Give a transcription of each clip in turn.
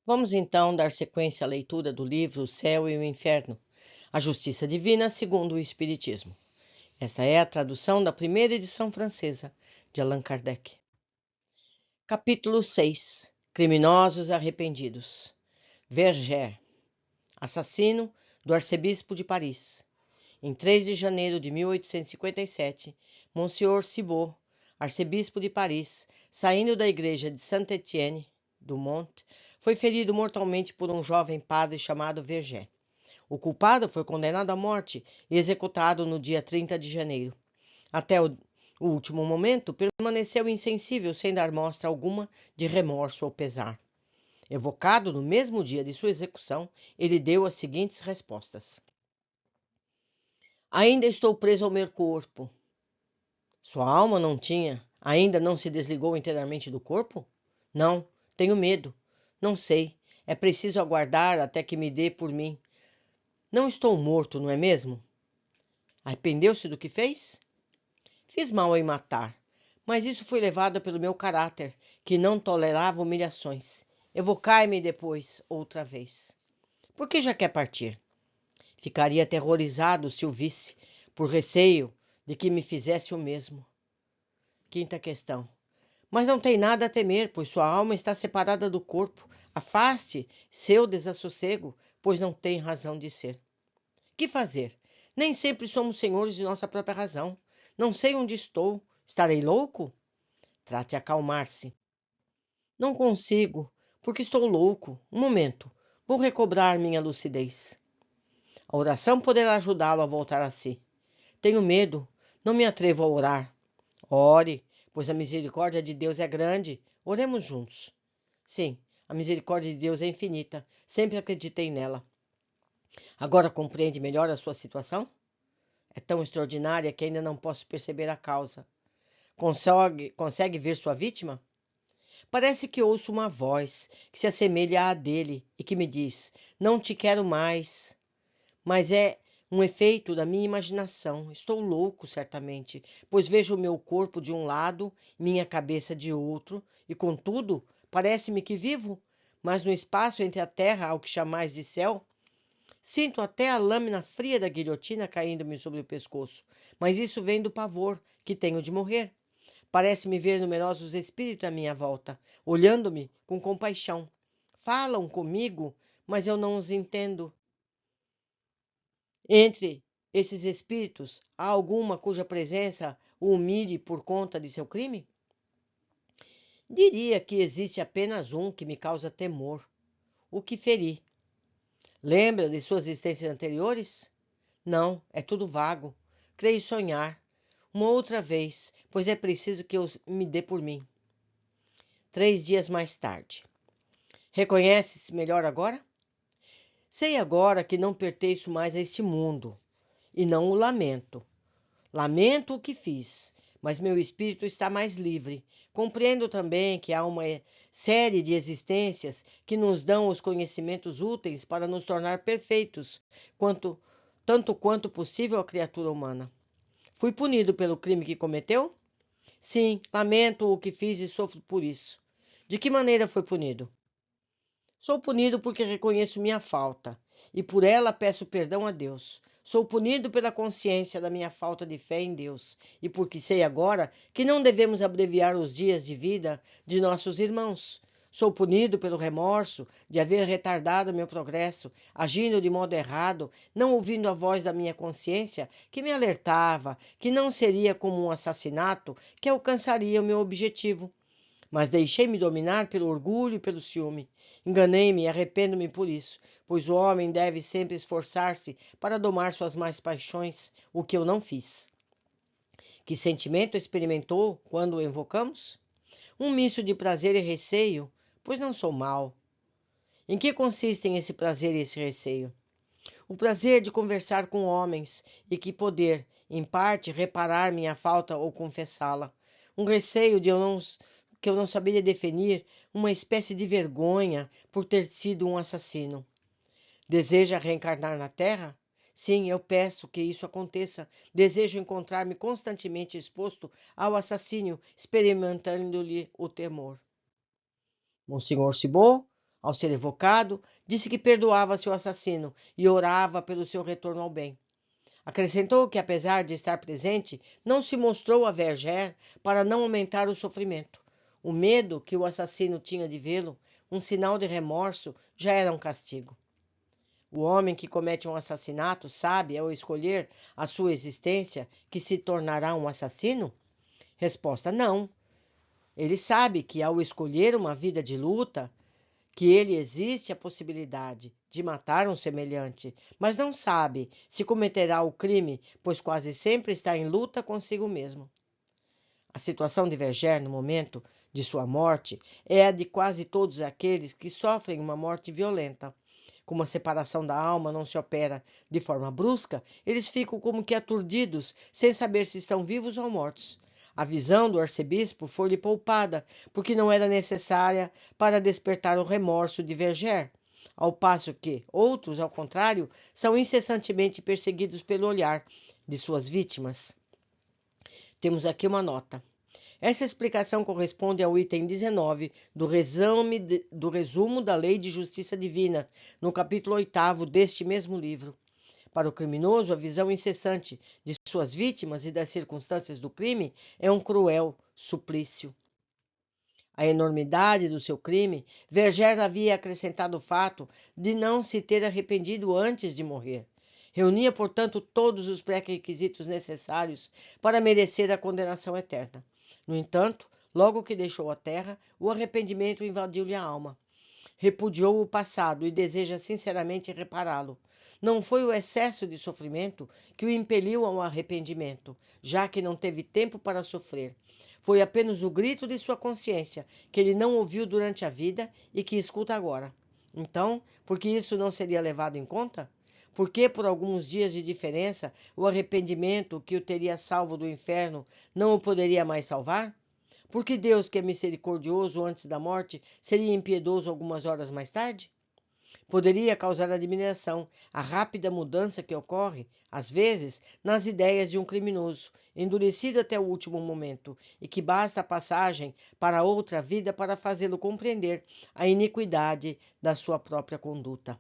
Vamos então dar sequência à leitura do livro O Céu e o Inferno, a Justiça Divina segundo o Espiritismo. Esta é a tradução da primeira edição francesa de Allan Kardec. Capítulo 6. Criminosos arrependidos. Verger, assassino do arcebispo de Paris. Em 3 de janeiro de 1857, Monsieur Cibot, arcebispo de Paris, saindo da igreja de Saint-Étienne du Mont, foi ferido mortalmente por um jovem padre chamado Verger. O culpado foi condenado à morte e executado no dia 30 de janeiro. Até o último momento, permaneceu insensível, sem dar mostra alguma de remorso ou pesar. Evocado no mesmo dia de sua execução, ele deu as seguintes respostas: Ainda estou preso ao meu corpo. Sua alma ainda não se desligou inteiramente do corpo? Não, tenho medo. Não sei. É preciso aguardar até que me dê por mim. Não estou morto, não é mesmo? Arrependeu-se do que fez? Fiz mal em matar, mas isso foi levado pelo meu caráter, que não tolerava humilhações. Evocai-me depois, outra vez. Por que já quer partir? Ficaria aterrorizado se o visse, por receio de que me fizesse o mesmo. Quinta questão. Mas não tem nada a temer, pois sua alma está separada do corpo. Afaste seu desassossego, pois não tem razão de ser. Que fazer? Nem sempre somos senhores de nossa própria razão. Não sei onde estou. Estarei louco? Trate de acalmar-se. Não consigo, porque estou louco. Um momento. Vou recobrar minha lucidez. A oração poderá ajudá-lo a voltar a si. Tenho medo. Não me atrevo a orar. Ore, pois a misericórdia de Deus é grande. Oremos juntos. Sim, a misericórdia de Deus é infinita. Sempre acreditei nela. Agora compreende melhor a sua situação? É tão extraordinária que ainda não posso perceber a causa. Consegue ver sua vítima? Parece que ouço uma voz que se assemelha à dele e que me diz: Não te quero mais. Mas é um efeito da minha imaginação. Estou louco, certamente, pois vejo o meu corpo de um lado, minha cabeça de outro, e contudo, parece-me que vivo, mas no espaço entre a terra ao que chamais de céu, sinto até a lâmina fria da guilhotina caindo-me sobre o pescoço, mas isso vem do pavor que tenho de morrer. Parece-me ver numerosos espíritos à minha volta, olhando-me com compaixão. Falam comigo, mas eu não os entendo. Entre esses espíritos, há alguma cuja presença o humilhe por conta de seu crime? Diria que existe apenas um que me causa temor: o que feri. Lembra de suas existências anteriores? Não, é tudo vago. Creio sonhar. Uma outra vez, pois é preciso que eu me dê por mim. 3 dias mais tarde. Reconhece-se melhor agora? Sei agora que não pertenço mais a este mundo, e não o lamento. Lamento o que fiz, mas meu espírito está mais livre. Compreendo também que há uma série de existências que nos dão os conhecimentos úteis para nos tornar perfeitos, tanto quanto possível a criatura humana. Fui punido pelo crime que cometeu? Sim, lamento o que fiz e sofro por isso. De que maneira foi punido? Sou punido porque reconheço minha falta e por ela peço perdão a Deus. Sou punido pela consciência da minha falta de fé em Deus e porque sei agora que não devemos abreviar os dias de vida de nossos irmãos. Sou punido pelo remorso de haver retardado meu progresso, agindo de modo errado, não ouvindo a voz da minha consciência que me alertava que não seria como um assassinato que alcançaria o meu objetivo. Mas deixei-me dominar pelo orgulho e pelo ciúme. Enganei-me e arrependo-me por isso, pois o homem deve sempre esforçar-se para domar suas más paixões, o que eu não fiz. Que sentimento experimentou quando o invocamos? Um misto de prazer e receio, pois não sou mau. Em que consistem esse prazer e esse receio? O prazer de conversar com homens e que poder, em parte, reparar minha falta ou confessá-la. Um receio que eu não saberia definir, uma espécie de vergonha por ter sido um assassino. Deseja reencarnar na Terra? Sim, eu peço que isso aconteça. Desejo encontrar-me constantemente exposto ao assassínio, experimentando-lhe o temor. Monsenhor Cibot, Ao ser evocado, disse que perdoava seu assassino e orava pelo seu retorno ao bem. Acrescentou que, apesar de estar presente, não se mostrou a Verger para não aumentar o sofrimento. O medo que o assassino tinha de vê-lo, um sinal de remorso, já era um castigo. O homem que comete um assassinato sabe, ao escolher a sua existência, que se tornará um assassino? Resposta: não. Ele sabe que, ao escolher uma vida de luta, que ele existe a possibilidade de matar um semelhante, mas não sabe se cometerá o crime, pois quase sempre está em luta consigo mesmo. A situação de Verger no momento de sua morte é a de quase todos aqueles que sofrem uma morte violenta. Como a separação da alma não se opera de forma brusca, eles ficam como que aturdidos, sem saber se estão vivos ou mortos. A visão do arcebispo foi-lhe poupada, porque não era necessária para despertar o remorso de Verger, ao passo que outros, ao contrário, são incessantemente perseguidos pelo olhar de suas vítimas. Temos aqui uma nota. Essa explicação corresponde ao item 19 do resumo da Lei de Justiça Divina, no capítulo 8º deste mesmo livro. Para o criminoso, a visão incessante de suas vítimas e das circunstâncias do crime é um cruel suplício. A enormidade do seu crime, Verger havia acrescentado o fato de não se ter arrependido antes de morrer. Reunia, portanto, todos os pré-requisitos necessários para merecer a condenação eterna. No entanto, logo que deixou a terra, o arrependimento invadiu-lhe a alma. Repudiou o passado e deseja sinceramente repará-lo. Não foi o excesso de sofrimento que o impeliu ao arrependimento, já que não teve tempo para sofrer. Foi apenas o grito de sua consciência, que ele não ouviu durante a vida e que escuta agora. Então, por que isso não seria levado em conta? Por que, por alguns dias de diferença, o arrependimento que o teria salvo do inferno não o poderia mais salvar? Porque Deus, que é misericordioso antes da morte, seria impiedoso algumas horas mais tarde? Poderia causar admiração a rápida mudança que ocorre, às vezes, nas ideias de um criminoso, endurecido até o último momento, e que basta a passagem para outra vida para fazê-lo compreender a iniquidade da sua própria conduta.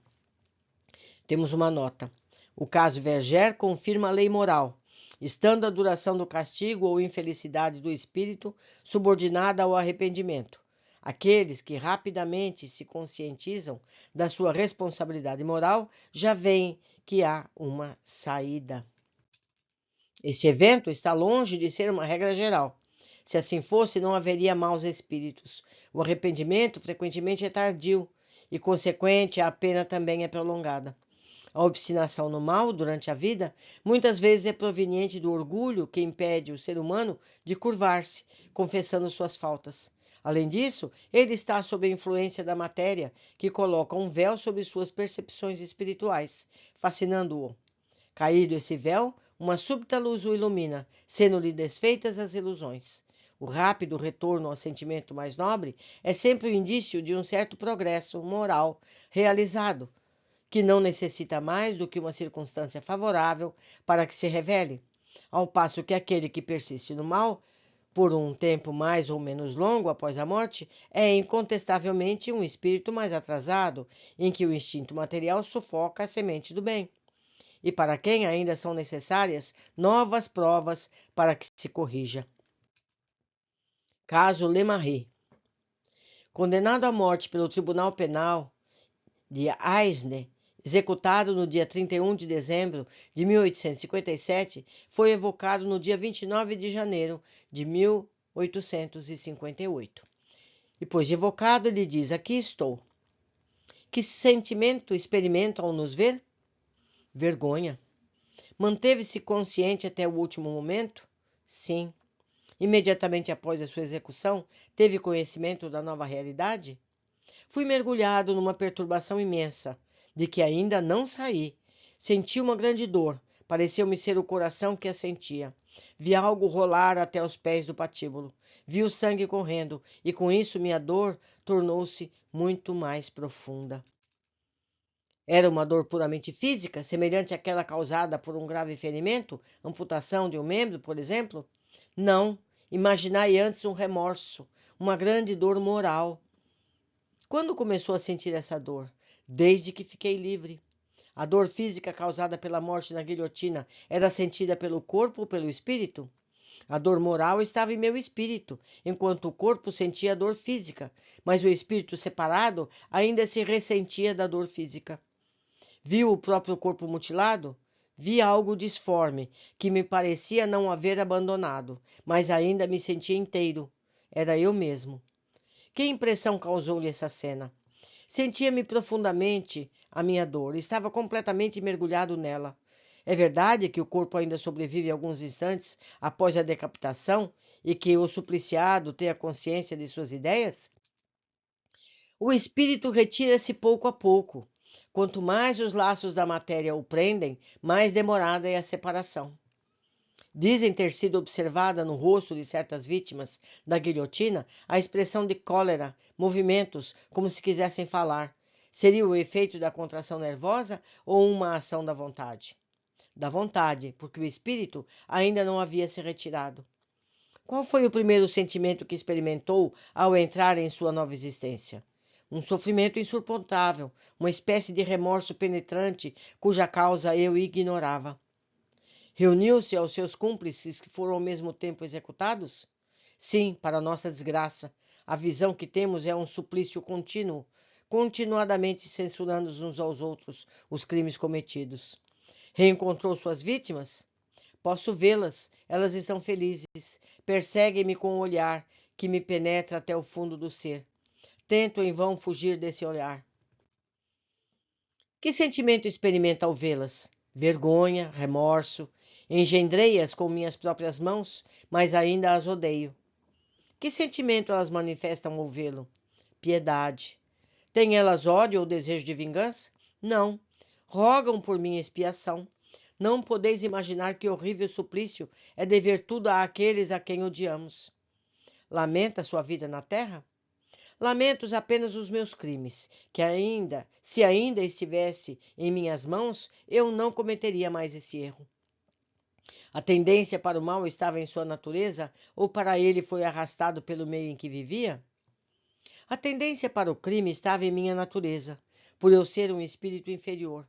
Temos uma nota. O caso Verger confirma a lei moral, estando a duração do castigo ou infelicidade do espírito subordinada ao arrependimento. Aqueles que rapidamente se conscientizam da sua responsabilidade moral já veem que há uma saída. Esse evento está longe de ser uma regra geral. Se assim fosse, não haveria maus espíritos. O arrependimento frequentemente é tardio e, consequente, a pena também é prolongada. A obstinação no mal durante a vida muitas vezes é proveniente do orgulho que impede o ser humano de curvar-se, confessando suas faltas. Além disso, ele está sob a influência da matéria, que coloca um véu sobre suas percepções espirituais, fascinando-o. Caído esse véu, uma súbita luz o ilumina, sendo-lhe desfeitas as ilusões. O rápido retorno ao sentimento mais nobre é sempre o indício de um certo progresso moral realizado, que não necessita mais do que uma circunstância favorável para que se revele, ao passo que aquele que persiste no mal, por um tempo mais ou menos longo após a morte, é incontestavelmente um espírito mais atrasado, em que o instinto material sufoca a semente do bem, e para quem ainda são necessárias novas provas para que se corrija. Caso Lemarre. Condenado à morte pelo Tribunal Penal de Aisne, executado no dia 31 de dezembro de 1857, foi evocado no dia 29 de janeiro de 1858. Depois de evocado, ele diz: aqui estou. Que sentimento experimenta ao nos ver? Vergonha. Manteve-se consciente até o último momento? Sim. Imediatamente após a sua execução, teve conhecimento da nova realidade? Fui mergulhado numa perturbação imensa, de que ainda não saí. Senti uma grande dor, pareceu-me ser o coração que a sentia. Vi algo rolar até os pés do patíbulo. Vi o sangue correndo, e com isso minha dor tornou-se muito mais profunda. Era uma dor puramente física, semelhante àquela causada por um grave ferimento, amputação de um membro, por exemplo? Não, imaginai antes um remorso, uma grande dor moral. Quando começou a sentir essa dor? Desde que fiquei livre. A dor física causada pela morte na guilhotina era sentida pelo corpo ou pelo espírito? A dor moral estava em meu espírito, enquanto o corpo sentia a dor física, mas o espírito separado ainda se ressentia da dor física. Viu o próprio corpo mutilado? Vi algo disforme, que me parecia não haver abandonado, mas ainda me sentia inteiro. Era eu mesmo. Que impressão causou-lhe essa cena? Sentia-me profundamente a minha dor, estava completamente mergulhado nela. É verdade que o corpo ainda sobrevive alguns instantes após a decapitação e que o supliciado tem a consciência de suas ideias? O espírito retira-se pouco a pouco. Quanto mais os laços da matéria o prendem, mais demorada é a separação. Dizem ter sido observada no rosto de certas vítimas da guilhotina a expressão de cólera, movimentos como se quisessem falar. Seria o efeito da contração nervosa ou uma ação da vontade? Da vontade, porque o espírito ainda não havia se retirado. Qual foi o primeiro sentimento que experimentou ao entrar em sua nova existência? Um sofrimento insuportável, uma espécie de remorso penetrante cuja causa eu ignorava. Reuniu-se aos seus cúmplices que foram ao mesmo tempo executados? Sim, para nossa desgraça. A visão que temos é um suplício contínuo, continuadamente censurando uns aos outros os crimes cometidos. Reencontrou suas vítimas? Posso vê-las, elas estão felizes. Perseguem-me com o olhar que me penetra até o fundo do ser. Tento em vão fugir desse olhar. Que sentimento experimenta ao vê-las? Vergonha, remorso. Engendrei-as com minhas próprias mãos, mas ainda as odeio. Que sentimento elas manifestam ao vê-lo? Piedade. Têm elas ódio ou desejo de vingança? Não. Rogam por minha expiação. Não podeis imaginar que horrível suplício é dever tudo àqueles a quem odiamos. Lamenta sua vida na terra? Lamento apenas os meus crimes, que se ainda estivesse em minhas mãos, eu não cometeria mais esse erro. A tendência para o mal estava em sua natureza ou para ele foi arrastado pelo meio em que vivia? A tendência para o crime estava em minha natureza, por eu ser um espírito inferior.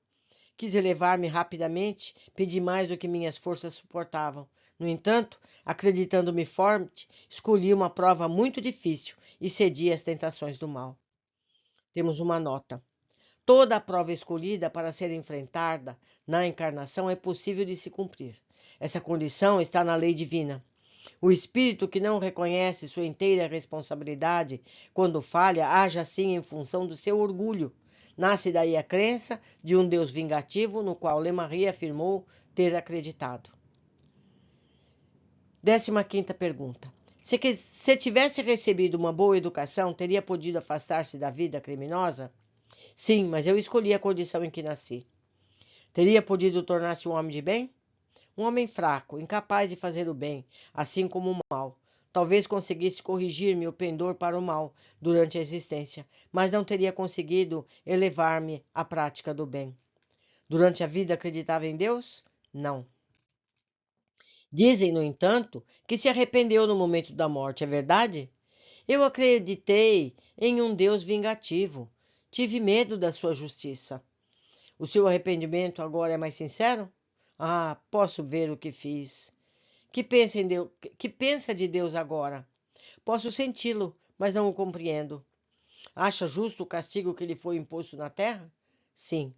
Quis elevar-me rapidamente, pedi mais do que minhas forças suportavam. No entanto, acreditando-me forte, escolhi uma prova muito difícil e cedi às tentações do mal. Temos uma nota. Toda a prova escolhida para ser enfrentada na encarnação é possível de se cumprir. Essa condição está na lei divina. O espírito que não reconhece sua inteira responsabilidade quando falha, age assim em função do seu orgulho. Nasce daí a crença de um Deus vingativo no qual Lemarie afirmou ter acreditado. 15ª pergunta. Se tivesse recebido uma boa educação, teria podido afastar-se da vida criminosa? Sim, mas eu escolhi a condição em que nasci. Teria podido tornar-se um homem de bem? Um homem fraco, incapaz de fazer o bem, assim como o mal. Talvez conseguisse corrigir meu pendor para o mal durante a existência, mas não teria conseguido elevar-me à prática do bem. Durante a vida acreditava em Deus? Não. Dizem, no entanto, que se arrependeu no momento da morte, é verdade? Eu acreditei em um Deus vingativo. Tive medo da sua justiça. O seu arrependimento agora é mais sincero? Ah, posso ver o que fiz. Que pensa de Deus agora? Posso senti-lo, mas não o compreendo. Acha justo o castigo que lhe foi imposto na terra? Sim.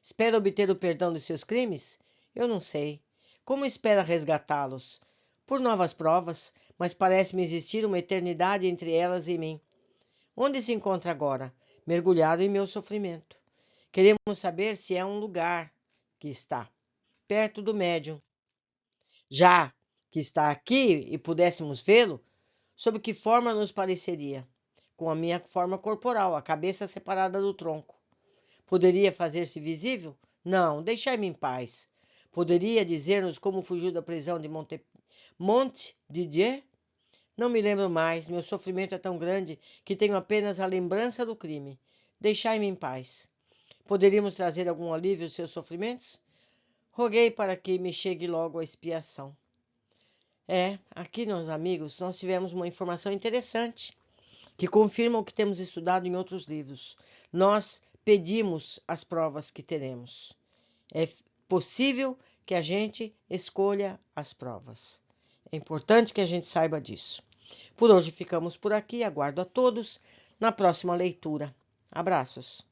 Espera obter o perdão de seus crimes? Eu não sei. Como espera resgatá-los? Por novas provas, mas parece-me existir uma eternidade entre elas e mim. Onde se encontra agora? Mergulhado em meu sofrimento. Queremos saber se é um lugar que está perto do médium. Já que está aqui e pudéssemos vê-lo, sob que forma nos pareceria? Com a minha forma corporal, a cabeça separada do tronco. Poderia fazer-se visível? Não, deixai-me em paz. Poderia dizer-nos como fugiu da prisão de Montdidier? Não me lembro mais, meu sofrimento é tão grande que tenho apenas a lembrança do crime. Deixai-me em paz. Poderíamos trazer algum alívio aos seus sofrimentos? Roguei para que me chegue logo a expiação. Aqui, meus amigos, nós tivemos uma informação interessante. que confirmam o que temos estudado em outros livros. Nós pedimos as provas que teremos. É possível que a gente escolha as provas. É importante que a gente saiba disso. Por hoje ficamos por aqui. Aguardo a todos na próxima leitura. Abraços.